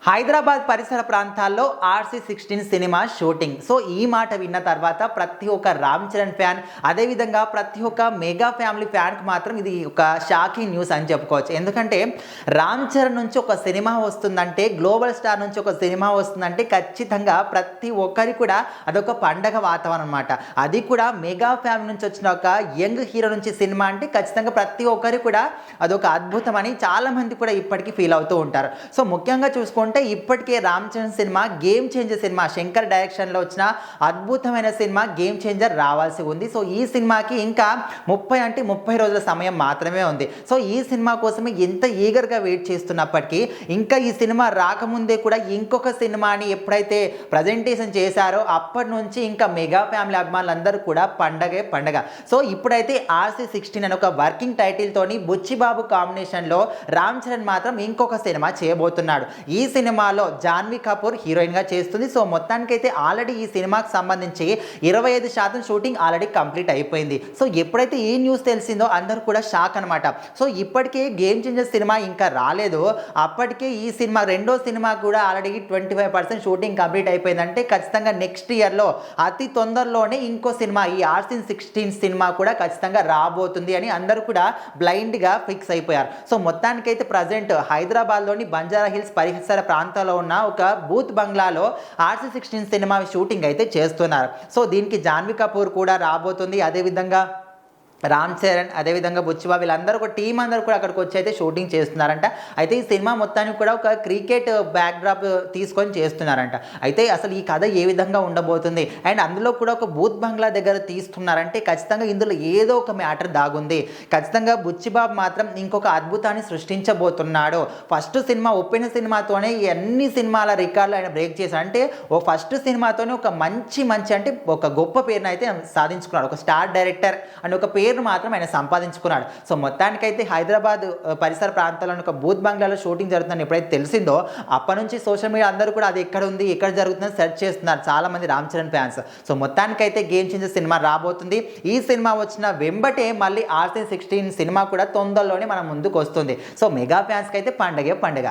హైదరాబాద్ పరిసర ప్రాంతాల్లో RC16 cinema shooting. So ఈ మాట విన్న తర్వాత ప్రతి ఒక్క రామ్ చరణ్ ఫ్యాన్, అదేవిధంగా ప్రతి ఒక్క మెగా ఫ్యామిలీ ఫ్యాన్కి మాత్రం ఇది ఒక షాకింగ్ న్యూస్ అని చెప్పుకోవచ్చు. ఎందుకంటే రామ్ చరణ్ నుంచి ఒక సినిమా వస్తుందంటే, గ్లోబల్ స్టార్ నుంచి ఒక సినిమా వస్తుందంటే ఖచ్చితంగా ప్రతి ఒక్కరికి కూడా అదొక పండగ వాతావరణం అనమాట. అది కూడా మెగా ఫ్యామిలీ నుంచి వచ్చిన ఒక యంగ్ హీరో నుంచి సినిమా అంటే ఖచ్చితంగా ప్రతి ఒక్కరికి కూడా అదొక అద్భుతం అని చాలామంది కూడా ఇప్పటికీ ఫీల్ అవుతూ ఉంటారు. సో ముఖ్యంగా చూసుకుంటే ఇప్పటికే Ram Charan cinema game changer cinema, Shankar డైరెక్షన్లో వచ్చిన అద్భుతమైన సినిమా గేమ్ చేంజర్ రావాల్సి ఉంది. సో ఈ సినిమాకి ఇంకా 30 రోజుల సమయం మాత్రమే ఉంది. సో ఈ సినిమా కోసమే ఎంత ఈగర్గా వెయిట్ చేస్తున్నప్పటికీ ఇంకా ఈ సినిమా రాకముందే కూడా ఇంకొక సినిమాని ఎప్పుడైతే ప్రజెంటేషన్ చేశారో అప్పటి నుంచి ఇంకా మెగా ఫ్యామిలీ అభిమానులందరూ కూడా పండగే పండగ. సో ఇప్పుడైతే RC16 అని ఒక వర్కింగ్ టైటిల్తోని బుచ్చిబాబు కాంబినేషన్లో రామ్ చరణ్ మాత్రం ఇంకొక సినిమా చేయబోతున్నాడు. ఈ సినిమాలో జాన్వీ కపూర్ హీరోయిన్గా చేస్తుంది. సో మొత్తానికైతే ఆల్రెడీ ఈ సినిమాకి సంబంధించి 25% షూటింగ్ ఆల్రెడీ కంప్లీట్ అయిపోయింది. సో ఎప్పుడైతే ఈ న్యూస్ తెలిసిందో అందరూ కూడా షాక్ అనమాట. సో ఇప్పటికే గేమ్ చేంజర్ సినిమా ఇంకా రాలేదు, అప్పటికే ఈ సినిమా రెండో సినిమా కూడా ఆల్రెడీ 25% షూటింగ్ కంప్లీట్ అయిపోయిందంటే ఖచ్చితంగా నెక్స్ట్ ఇయర్లో అతి తొందరలోనే ఇంకో సినిమా ఈ RC16 సినిమా కూడా ఖచ్చితంగా రాబోతుంది అని అందరూ కూడా బ్లైండ్గా ఫిక్స్ అయిపోయారు. సో మొత్తానికైతే ప్రజెంట్ హైదరాబాద్లోని బంజారా హిల్స్ పరిసర ప్రాంతాల్లో ఉన్న ఒక బూత్ బంగ్లాలో RC16 సినిమా షూటింగ్ అయితే చేస్తున్నారు. సో దీనికి జాన్వీ కపూర్ కూడా రాబోతుంది, అదేవిధంగా రామ్ చరణ్, అదేవిధంగా బుచ్చిబాబు, వీళ్ళందరూ ఒక టీం అందరూ కూడా అక్కడికి వచ్చి అయితే షూటింగ్ చేస్తున్నారంట. అయితే ఈ సినిమా మొత్తానికి కూడా ఒక క్రికెట్ బ్యాక్డ్రాప్ తీసుకొని చేస్తున్నారంట. అయితే అసలు ఈ కథ ఏ విధంగా ఉండబోతుంది అండ్ అందులో కూడా ఒక బూత్ బంగ్లా దగ్గర తీస్తున్నారంటే ఖచ్చితంగా ఇందులో ఏదో ఒక మ్యాటర్ దాగుంది. ఖచ్చితంగా బుచ్చిబాబు మాత్రం ఇంకొక అద్భుతాన్ని సృష్టించబోతున్నాడు. ఫస్ట్ సినిమా ఒప్పిన సినిమాతోనే అన్ని సినిమాల రికార్డులు ఆయన బ్రేక్ చేశారు. అంటే ఓ ఫస్ట్ సినిమాతోనే ఒక మంచి అంటే ఒక గొప్ప పేరుని అయితే సాధించుకున్నాడు. ఒక స్టార్ డైరెక్టర్ అని ఒక పేరు మాత్రం ఆయన సంపాదించుకున్నాడు. సో మొత్తానికైతే హైదరాబాద్ పరిసర ప్రాంతాల్లో ఒక బూత్ బంగ్లాలో షూటింగ్ జరుగుతుందని ఎప్పుడైతే తెలిసిందో అప్పటి నుంచి సోషల్ మీడియా అందరూ కూడా అది ఎక్కడ ఉంది, ఎక్కడ జరుగుతుందని సెర్చ్ చేస్తున్నారు చాలా మంది రామ్ చరణ్ ఫ్యాన్స్. సో మొత్తానికైతే గేమ్ చేంజర్ సినిమా రాబోతుంది. ఈ సినిమా వచ్చిన వెంబటే మళ్ళీ RC16 సినిమా కూడా తొందరలోనే మన ముందుకు వస్తుంది. సో మెగా ఫ్యాన్స్కి అయితే పండగే పండుగ.